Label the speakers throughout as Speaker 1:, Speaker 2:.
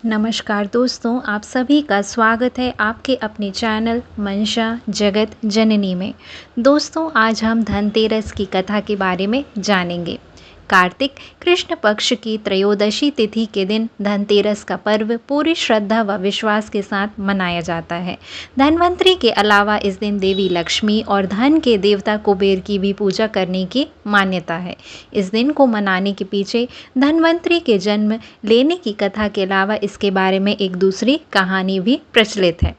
Speaker 1: नमस्कार दोस्तों, आप सभी का स्वागत है आपके अपने चैनल मंशा जगत जननी में। दोस्तों, आज हम धनतेरस की कथा के बारे में जानेंगे। कार्तिक कृष्ण पक्ष की त्रयोदशी तिथि के दिन धनतेरस का पर्व पूरी श्रद्धा व विश्वास के साथ मनाया जाता है। धनवंतरी के अलावा इस दिन देवी लक्ष्मी और धन के देवता कुबेर की भी पूजा करने की मान्यता है। इस दिन को मनाने के पीछे धनवंतरी के जन्म लेने की कथा के अलावा इसके बारे में एक दूसरी कहानी भी प्रचलित है।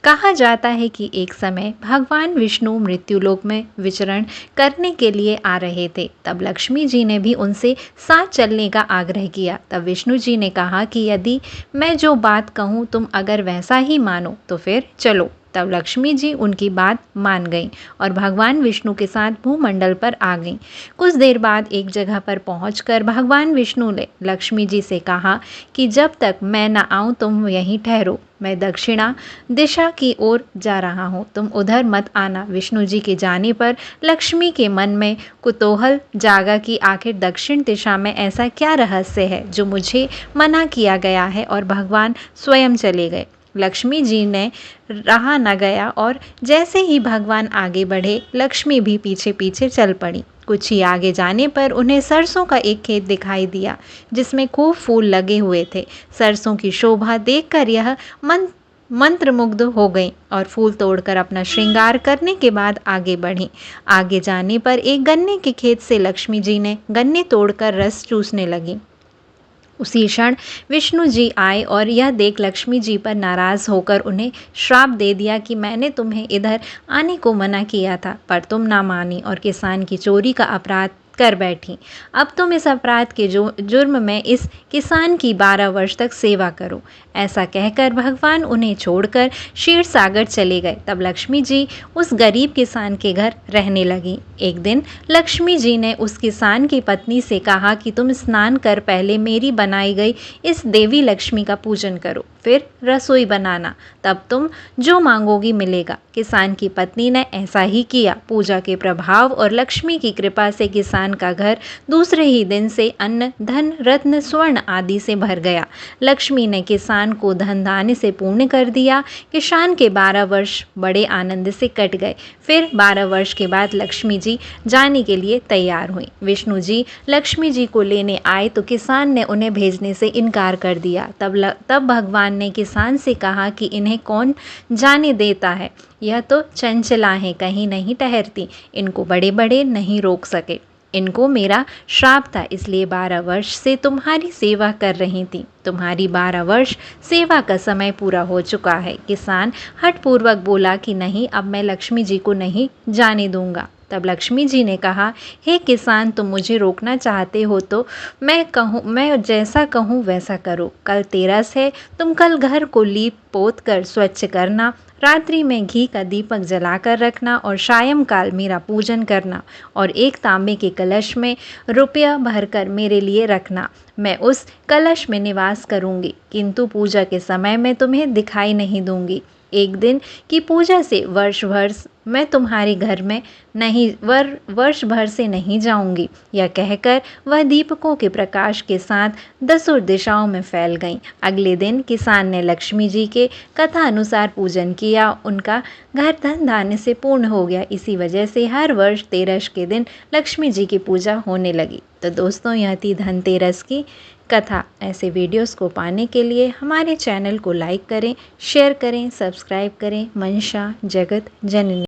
Speaker 1: कहा जाता है कि एक समय भगवान विष्णु मृत्युलोक में विचरण करने के लिए आ रहे थे। तब लक्ष्मी जी ने भी उनसे साथ चलने का आग्रह किया। तब विष्णु जी ने कहा कि यदि मैं जो बात कहूँ तुम अगर वैसा ही मानो तो फिर चलो। तब लक्ष्मी जी उनकी बात मान गईं और भगवान विष्णु के साथ भूमंडल पर आ गईं। कुछ देर बाद एक जगह पर पहुंचकर भगवान विष्णु ने लक्ष्मी जी से कहा कि जब तक मैं न आऊं तुम यहीं ठहरो। मैं दक्षिणा दिशा की ओर जा रहा हूँ, तुम उधर मत आना। विष्णु जी के जाने पर लक्ष्मी के मन में कुतूहल जागा कि आखिर दक्षिण दिशा में ऐसा क्या रहस्य है जो मुझे मना किया गया है, और भगवान स्वयं चले गए। लक्ष्मी जी ने रहा न गया और जैसे ही भगवान आगे बढ़े लक्ष्मी भी पीछे पीछे चल पड़ी। कुछ ही आगे जाने पर उन्हें सरसों का एक खेत दिखाई दिया जिसमें खूब फूल लगे हुए थे। सरसों की शोभा देखकर यह मंत्रमुग्ध हो गई और फूल तोड़कर अपना श्रृंगार करने के बाद आगे बढ़ी। आगे जाने पर एक गन्ने के खेत से लक्ष्मी जी ने गन्ने तोड़कर रस चूसने लगी। उसी क्षण विष्णु जी आए और यह देख लक्ष्मी जी पर नाराज होकर उन्हें श्राप दे दिया कि मैंने तुम्हें इधर आने को मना किया था, पर तुम ना मानी और किसान की चोरी का अपराध कर बैठी। अब तुम इस अपराध के जुर्म में इस किसान की 12 वर्ष तक सेवा करो। ऐसा कहकर भगवान उन्हें छोड़कर क्षीर सागर चले गए। तब लक्ष्मी जी उस गरीब किसान के घर रहने लगी। एक दिन लक्ष्मी जी ने उस किसान की पत्नी से कहा कि तुम स्नान कर पहले मेरी बनाई गई इस देवी लक्ष्मी का पूजन करो, फिर रसोई बनाना, तब तुम जो मांगोगी मिलेगा। किसान की पत्नी ने ऐसा ही किया। पूजा के प्रभाव और लक्ष्मी की कृपा से किसान का घर दूसरे ही दिन से अन्न धन रत्न स्वर्ण आदि से भर गया। लक्ष्मी ने किसान को धन धान्य से पूर्ण कर दिया। किसान के 12 वर्ष बड़े आनंद से कट गए। फिर 12 वर्ष के बाद लक्ष्मी जी जाने के लिए तैयार हुई। विष्णु जी लक्ष्मी जी को लेने आए तो किसान ने उन्हें भेजने से इनकार कर दिया। तब भगवान ने किसान से कहा कि इन्हें कौन जाने देता है, यह तो चंचला है, कहीं नहीं ठहरती, इनको बड़े बड़े नहीं रोक सके। इनको मेरा श्राप था, इसलिए 12 वर्ष से तुम्हारी सेवा कर रही थी। तुम्हारी 12 वर्ष सेवा का समय पूरा हो चुका है। किसान हठपूर्वक बोला कि नहीं, अब मैं लक्ष्मी जी को नहीं जाने दूंगा। तब लक्ष्मी जी ने कहा, हे किसान, तुम मुझे रोकना चाहते हो तो मैं जैसा कहूँ वैसा करो। कल तेरस है, तुम कल घर को लीप पोत कर स्वच्छ करना, रात्रि में घी का दीपक जलाकर रखना और सायंकाल मेरा पूजन करना, और एक तांबे के कलश में रुपया भरकर मेरे लिए रखना। मैं उस कलश में निवास करूंगी, किंतु पूजा के समय में तुम्हें दिखाई नहीं दूंगी। एक दिन की पूजा से वर्ष भर मैं तुम्हारे घर में वर्ष भर से नहीं जाऊंगी। यह कहकर वह दीपकों के प्रकाश के साथ 10 दिशाओं में फैल गईं। अगले दिन किसान ने लक्ष्मी जी के कथा अनुसार पूजन किया। उनका घर धन धान्य से पूर्ण हो गया। इसी वजह से हर वर्ष तेरस के दिन लक्ष्मी जी की पूजा होने लगी। तो दोस्तों, यह थी धनतेरस की कथा। ऐसे वीडियोस को पाने के लिए हमारे चैनल को लाइक करें, शेयर करें, सब्सक्राइब करें। मंशा जगत जननी।